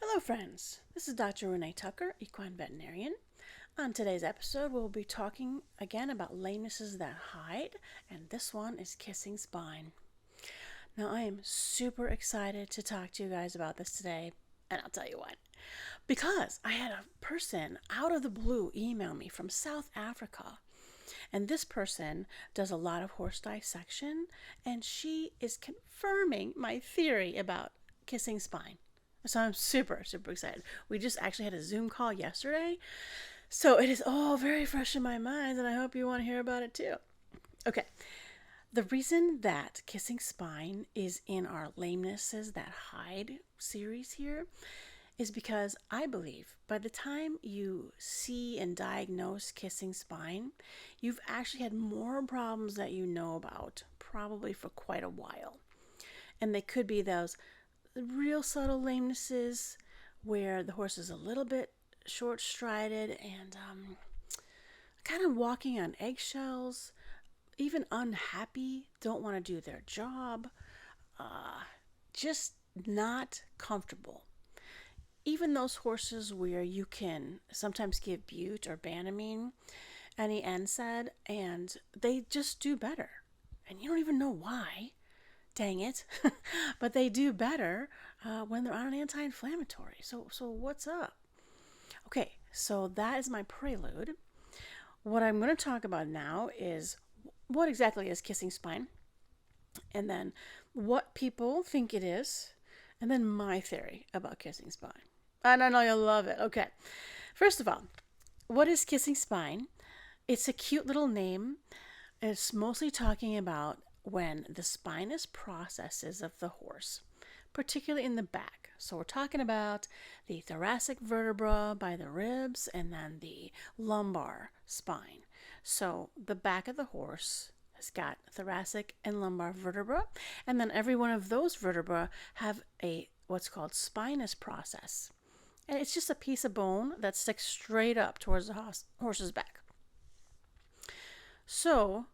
Hello friends, this is Dr. Renee Tucker, equine veterinarian. On today's episode, we'll be talking again about lamenesses that hide, and this one is kissing spine. Now I am super excited to talk to you guys about this today, and I'll tell you what. Because I had a person out of the blue email me from South Africa. And this person does a lot of horse dissection, and she is confirming my theory about kissing spine. So I'm super, super excited. We just actually had a Zoom call yesterday. So it is all very fresh in my mind, and I hope you want to hear about it too. Okay. The reason that kissing spine is in our Lamenesses That Hide series here is because I believe by the time you see and diagnose kissing spine, you've actually had more problems that you know about, probably for quite a while. And they could be those real subtle lamenesses where the horse is a little bit short-strided and kind of walking on eggshells, even unhappy, don't want to do their job, just not comfortable. Even those horses where you can sometimes give bute or banamine, any NSAID, and they just do better. And you don't even know why. Dang it. But they do better when they're on an anti-inflammatory. So what's up? Okay, so that is my prelude. What I'm going to talk about now is what exactly is kissing spine, and then what people think it is, and then my theory about kissing spine. And I know you'll love it. Okay, first of all, what is kissing spine? It's a cute little name. It's mostly talking about when the spinous processes of the horse, particularly in the back. So we're talking about the thoracic vertebra by the ribs and then the lumbar spine. So the back of the horse has got thoracic and lumbar vertebra, and then every one of those vertebra have a what's called spinous process. And it's just a piece of bone that sticks straight up towards the horse's back. So,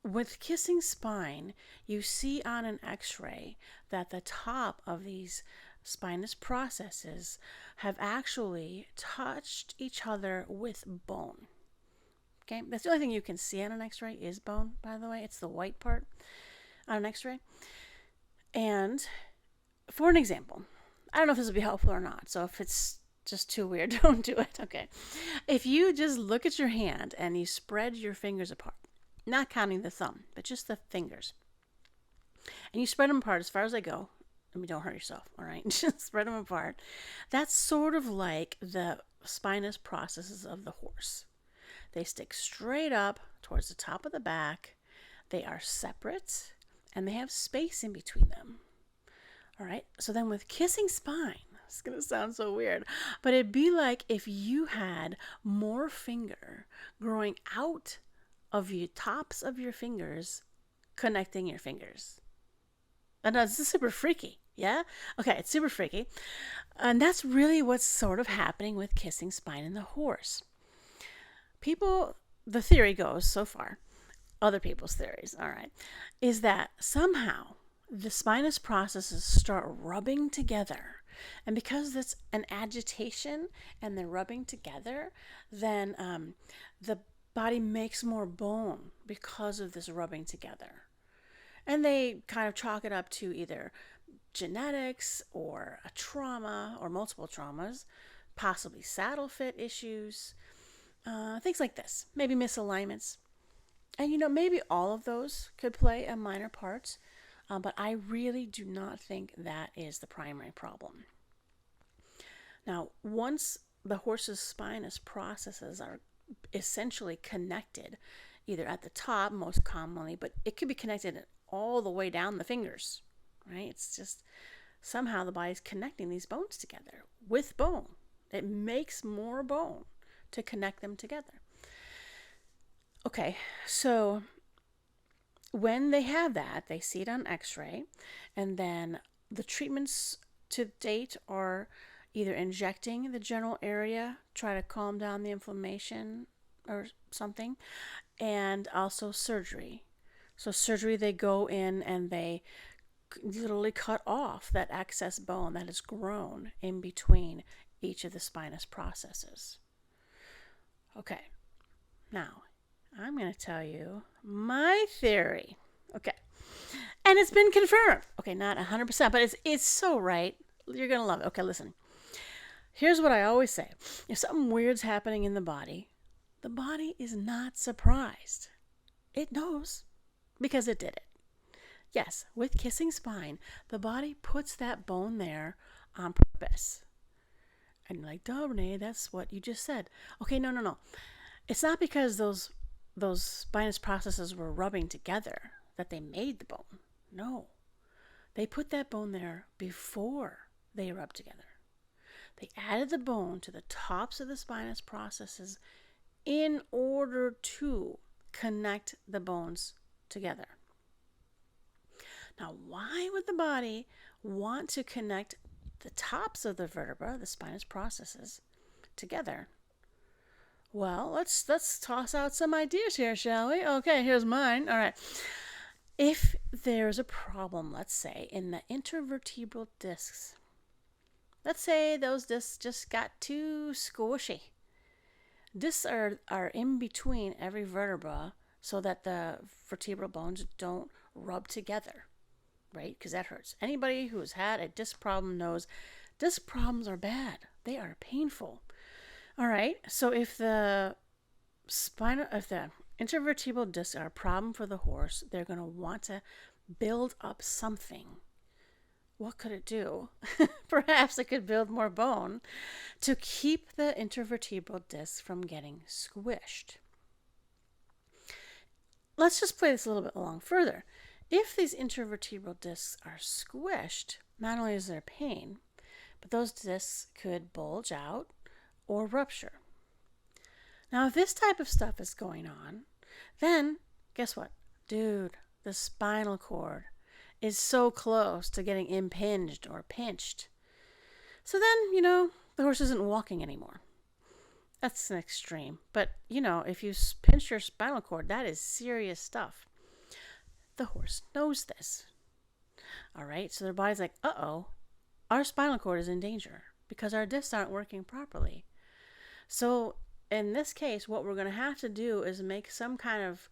with kissing spine, you see on an x-ray that the top of these spinous processes have actually touched each other with bone. Okay, that's the only thing you can see on an x-ray is bone, by the way. It's the white part on an x-ray. And for an example, I don't know if this will be helpful or not, so if it's just too weird, don't do it. Okay. If you just look at your hand and you spread your fingers apart, not counting the thumb, but just the fingers, and you spread them apart as far as they go, I mean, don't hurt yourself, all right? Just spread them apart. That's sort of like the spinous processes of the horse. They stick straight up towards the top of the back. They are separate, and they have space in between them. All right, so then with kissing spine, it's going to sound so weird, but it'd be like if you had more finger growing out of the tops of your fingers connecting your fingers. And this is super freaky, yeah? Okay, it's super freaky. And that's really what's sort of happening with kissing spine in the horse. People, the theory goes so far, other people's theories, all right, is that somehow the spinous processes start rubbing together. And because it's an agitation and they're rubbing together, then the body makes more bone because of this rubbing together. And they kind of chalk it up to either genetics or a trauma or multiple traumas, possibly saddle fit issues, things like this, maybe misalignments. And maybe all of those could play a minor part. But I really do not think that is the primary problem. Now, once the horse's spinous processes are essentially connected, either at the top most commonly, but it could be connected all the way down the fingers, right? It's just somehow the body's connecting these bones together with bone. It makes more bone to connect them together. Okay, so when they have that, they see it on x-ray, and then the treatments to date are either injecting the general area, try to calm down the inflammation or something, and also surgery. So surgery, they go in and they literally cut off that excess bone that has grown in between each of the spinous processes. Okay, now I'm going to tell you my theory. Okay, and it's been confirmed. Okay, not 100%, but it's so right. You're going to love it. Okay, listen. Here's what I always say. If something weird's happening in the body is not surprised. It knows because it did it. Yes, with kissing spine, the body puts that bone there on purpose. And you're like, duh, Renee, that's what you just said. Okay, no. It's not because those spinous processes were rubbing together that they made the bone. No. They put that bone there before they rubbed together. They added the bone to the tops of the spinous processes in order to connect the bones together. Now, why would the body want to connect the tops of the vertebra, the spinous processes, together? Well, let's toss out some ideas here, shall we? Okay, here's mine. All right. If there's a problem, let's say, in the intervertebral discs, let's say those discs just got too squishy. Discs are in between every vertebra so that the vertebral bones don't rub together, right? Because that hurts. Anybody who has had a disc problem knows disc problems are bad. They are painful. All right. So if the intervertebral discs are a problem for the horse, they're going to want to build up something. What could it do? Perhaps it could build more bone to keep the intervertebral discs from getting squished. Let's just play this a little bit along further. If these intervertebral discs are squished, not only is there pain, but those discs could bulge out or rupture. Now, if this type of stuff is going on, then guess what? Dude, the spinal cord is so close to getting impinged or pinched. So then, the horse isn't walking anymore. That's an extreme. But, if you pinch your spinal cord, that is serious stuff. The horse knows this. All right, so their body's like, uh-oh, our spinal cord is in danger because our discs aren't working properly. So in this case, what we're going to have to do is make some kind of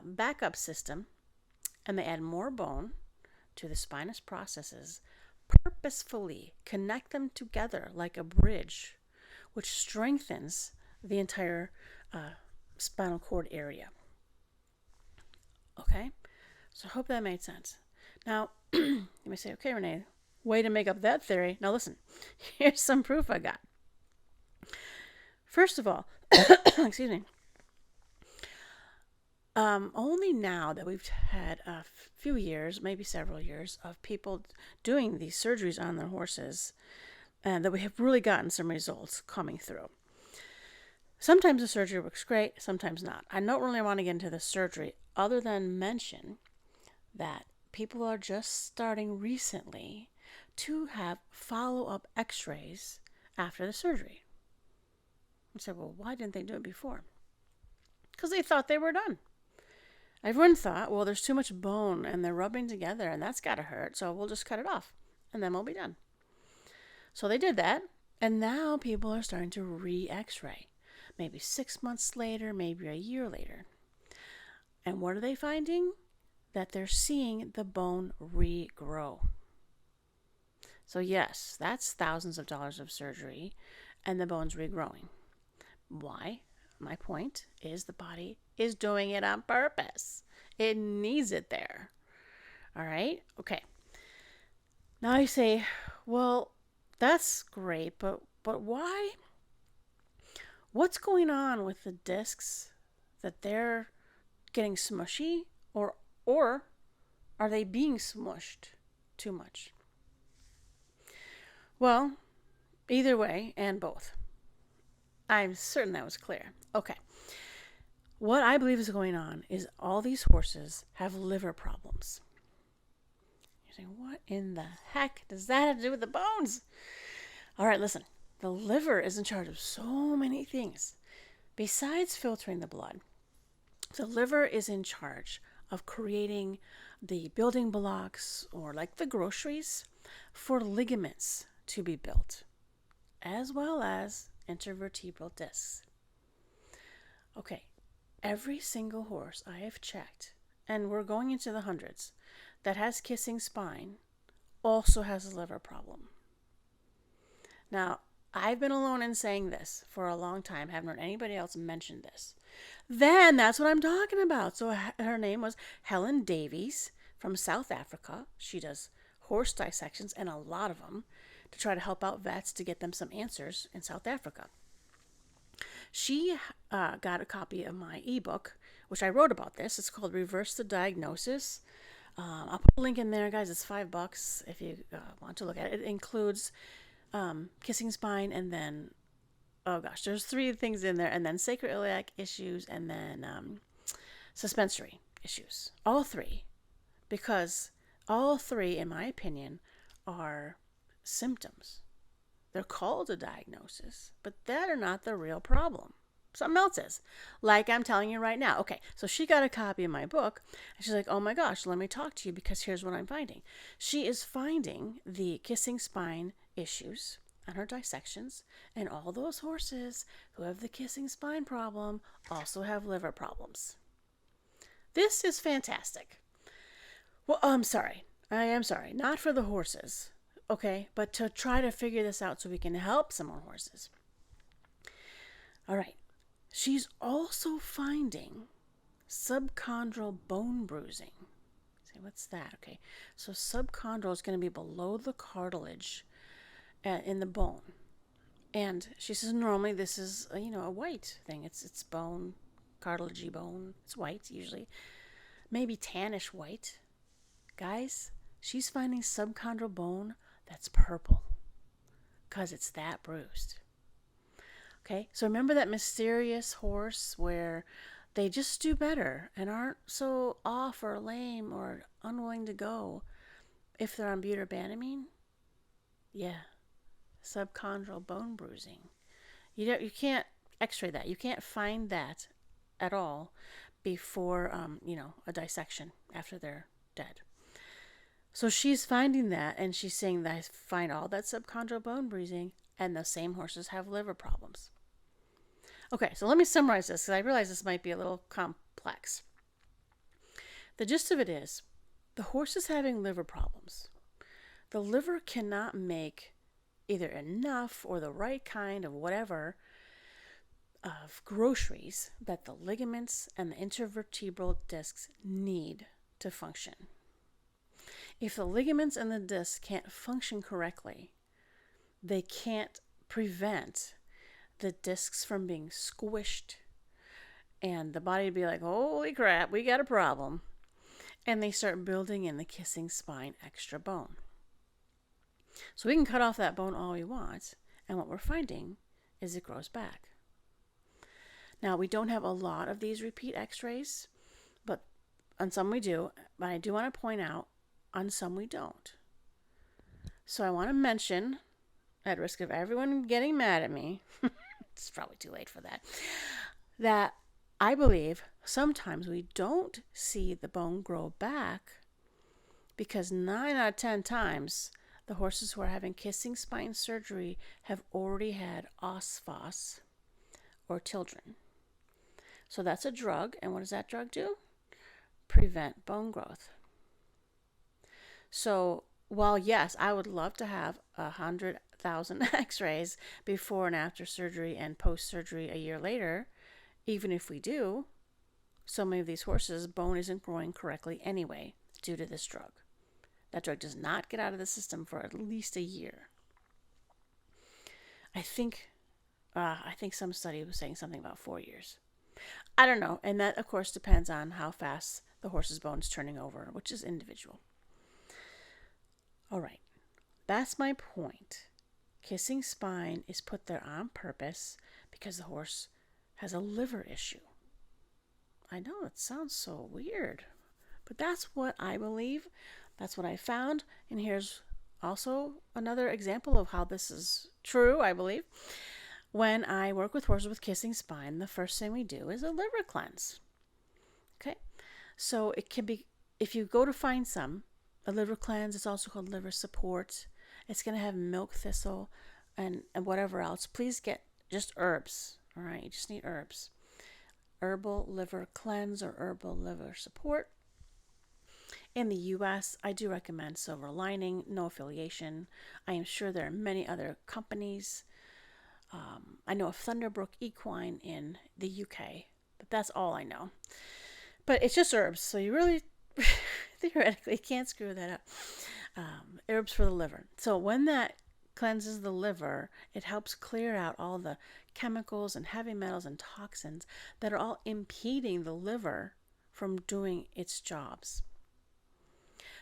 backup system, and they add more bone to the spinous processes, purposefully connect them together like a bridge, which strengthens the entire spinal cord area. Okay, so I hope that made sense. Now, you may say, okay, Renee, way to make up that theory. Now listen, here's some proof I got. First of all, excuse me, only now that we've had a few years, maybe several years, of people doing these surgeries on their horses, and that we have really gotten some results coming through. Sometimes the surgery works great, sometimes not. I don't really want to get into the surgery other than mention that people are just starting recently to have follow-up x-rays after the surgery. I said, well, why didn't they do it before? Because they thought they were done. Everyone thought, well, there's too much bone and they're rubbing together and that's got to hurt, so we'll just cut it off and then we'll be done. So they did that, and now people are starting to re-x-ray. Maybe 6 months later, maybe a year later. And what are they finding? That they're seeing the bone regrow. So yes, that's thousands of dollars of surgery and the bone's regrowing. Why? My point is the body is doing it on purpose. It needs it there. All right? Okay. Now you say, well, that's great, but why? What's going on with the discs that they're getting smushy, or are they being smushed too much? Well, either way, and both. I'm certain that was clear. Okay. What I believe is going on is all these horses have liver problems. You're saying, what in the heck does that have to do with the bones? All right, listen. The liver is in charge of so many things. Besides filtering the blood, the liver is in charge of creating the building blocks, or like the groceries, for ligaments to be built, as well as intervertebral discs. Okay, every single horse I have checked, and we're going into the hundreds, that has kissing spine also has a liver problem. Now, I've been alone in saying this for a long time, haven't heard anybody else mention this. Then that's what I'm talking about. So her name was Helen Davies from South Africa. She does horse dissections, and a lot of them, to try to help out vets to get them some answers in South Africa. She got a copy of my ebook, which I wrote about this. It's called Reverse the Diagnosis. I'll put a link in there, guys. It's $5 if you want to look at it. It includes kissing spine, and then, oh gosh, there's 3 things in there, and then sacroiliac issues, and then suspensory issues. All 3. Because all 3, in my opinion, are symptoms. They're called a diagnosis, but that are not the real problem. Something else is, like I'm telling you right now. Okay, so she got a copy of my book, and she's like, oh my gosh, let me talk to you, because here's what I'm finding. She is finding the kissing spine issues on her dissections, and all those horses who have the kissing spine problem also have liver problems. This is fantastic. Well, I am sorry, not for the horses, okay, but to try to figure this out so we can help some more horses. All right. She's also finding subchondral bone bruising. Say, what's that? Okay, so subchondral is going to be below the cartilage in the bone. And she says normally this is a white thing. It's bone, cartilagey bone. It's white usually, maybe tannish white. Guys, she's finding subchondral bone that's purple because it's that bruised. Okay, so remember that mysterious horse where they just do better and aren't so off or lame or unwilling to go if they're on butyrbandamine? Yeah, subchondral bone bruising. You can't x-ray that. You can't find that at all before, a dissection after they're dead. So she's finding that, and she's saying that I find all that subchondral bone bruising, and the same horses have liver problems. Okay, so let me summarize this, because I realize this might be a little complex. The gist of it is, the horse is having liver problems. The liver cannot make either enough or the right kind of whatever of groceries that the ligaments and the intervertebral discs need to function. If the ligaments and the discs can't function correctly, they can't prevent the discs from being squished, and the body would be like, holy crap, we got a problem. And they start building in the kissing spine extra bone. So we can cut off that bone all we want, and what we're finding is it grows back. Now, we don't have a lot of these repeat x-rays, but on some we do. But I do want to point out, on some we don't. So I want to mention, at risk of everyone getting mad at me, it's probably too late for that I believe sometimes we don't see the bone grow back because 9 out of 10 times the horses who are having kissing spine surgery have already had OSFOS or children. So that's a drug, and what does that drug do? Prevent bone growth. So while yes, I would love to have 100,000 x-rays before and after surgery and post-surgery a year later, even if we do, so many of these horses, bone isn't growing correctly anyway due to this drug. That drug does not get out of the system for at least a year. I think some study was saying something about 4 years. I don't know, and that of course depends on how fast the horse's bone is turning over, which is individual. All right, that's my point. Kissing spine is put there on purpose because the horse has a liver issue. I know it sounds so weird, but that's what I believe. That's what I found. And here's also another example of how this is true, I believe. When I work with horses with kissing spine, the first thing we do is a liver cleanse. Okay, So it can be, if you go to find some, a liver cleanse, it's also called liver support. It's going to have milk thistle and whatever else. Please get just herbs. All right, you just need herbs. Herbal liver cleanse or herbal liver support. In the US, I do recommend Silver Lining, no affiliation. I am sure there are many other companies. I know of Thunderbrook Equine in the UK, but that's all I know. But it's just herbs, so you really theoretically can't screw that up. Herbs for the liver. So when that cleanses the liver, it helps clear out all the chemicals and heavy metals and toxins that are all impeding the liver from doing its jobs.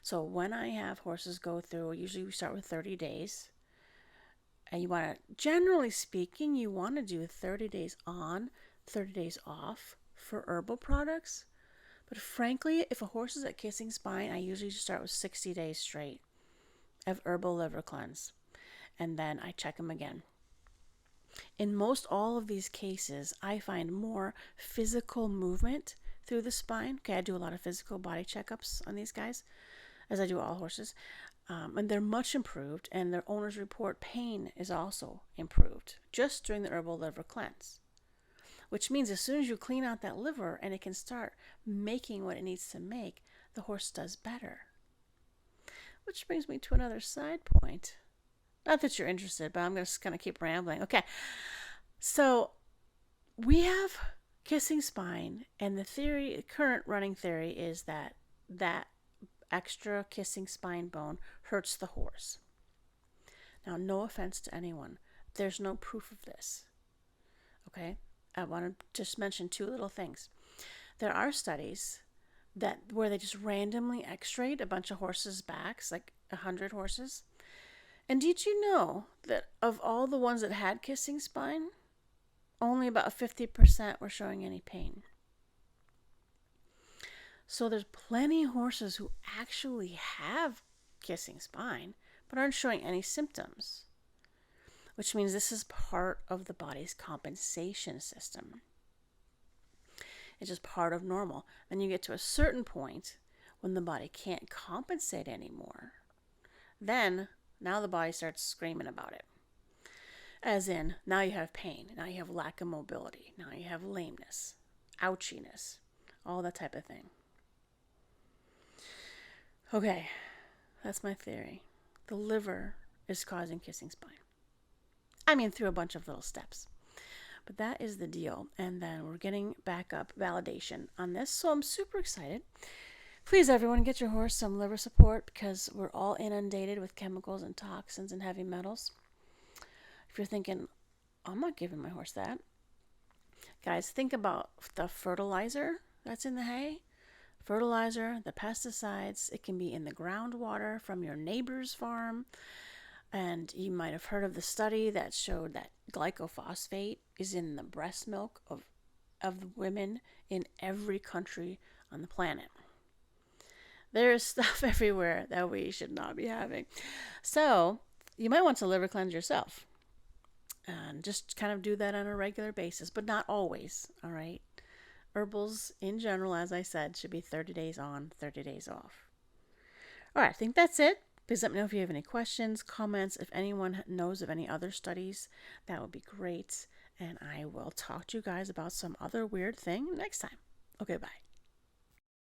So when I have horses go through, usually we start with 30 days. And you want to, generally speaking, you want to do 30 days on, 30 days off for herbal products. But frankly, if a horse is at kissing spine, I usually just start with 60 days straight of herbal liver cleanse. And then I check them again. In most all of these cases, I find more physical movement through the spine. Okay, I do a lot of physical body checkups on these guys, as I do all horses. And they're much improved, and their owners report pain is also improved just during the herbal liver cleanse. Which means as soon as you clean out that liver and it can start making what it needs to make, the horse does better. Which brings me to another side point. Not that you're interested, but I'm just going to keep rambling. Okay, so we have kissing spine, and the current running theory is that extra kissing spine bone hurts the horse. Now, no offense to anyone, there's no proof of this. Okay, I want to just mention two little things. There are studies where they just randomly x-rayed a bunch of horses' backs, like 100 horses. And did you know that of all the ones that had kissing spine, only about 50% were showing any pain? So there's plenty of horses who actually have kissing spine, but aren't showing any symptoms, which means this is part of the body's compensation system. It's just part of normal. Then you get to a certain point when the body can't compensate anymore. Then, now the body starts screaming about it. As in, now you have pain, now you have lack of mobility, now you have lameness, ouchiness, all that type of thing. Okay, that's my theory. The liver is causing kissing spine. I mean, through a bunch of little steps. But that is the deal. And then we're getting backup validation on this. So I'm super excited. Please, everyone, get your horse some liver support because we're all inundated with chemicals and toxins and heavy metals. If you're thinking, I'm not giving my horse that. Guys, think about the fertilizer that's in the hay. Fertilizer, the pesticides, it can be in the groundwater from your neighbor's farm. And you might have heard of the study that showed that glycophosphate is in the breast milk of women in every country on the planet. There is stuff everywhere that we should not be having. So you might want to liver cleanse yourself. And just kind of do that on a regular basis, but not always, all right? Herbals in general, as I said, should be 30 days on, 30 days off. All right, I think that's it. Please let me know if you have any questions, comments. If anyone knows of any other studies, that would be great. And I will talk to you guys about some other weird thing next time. Okay, bye.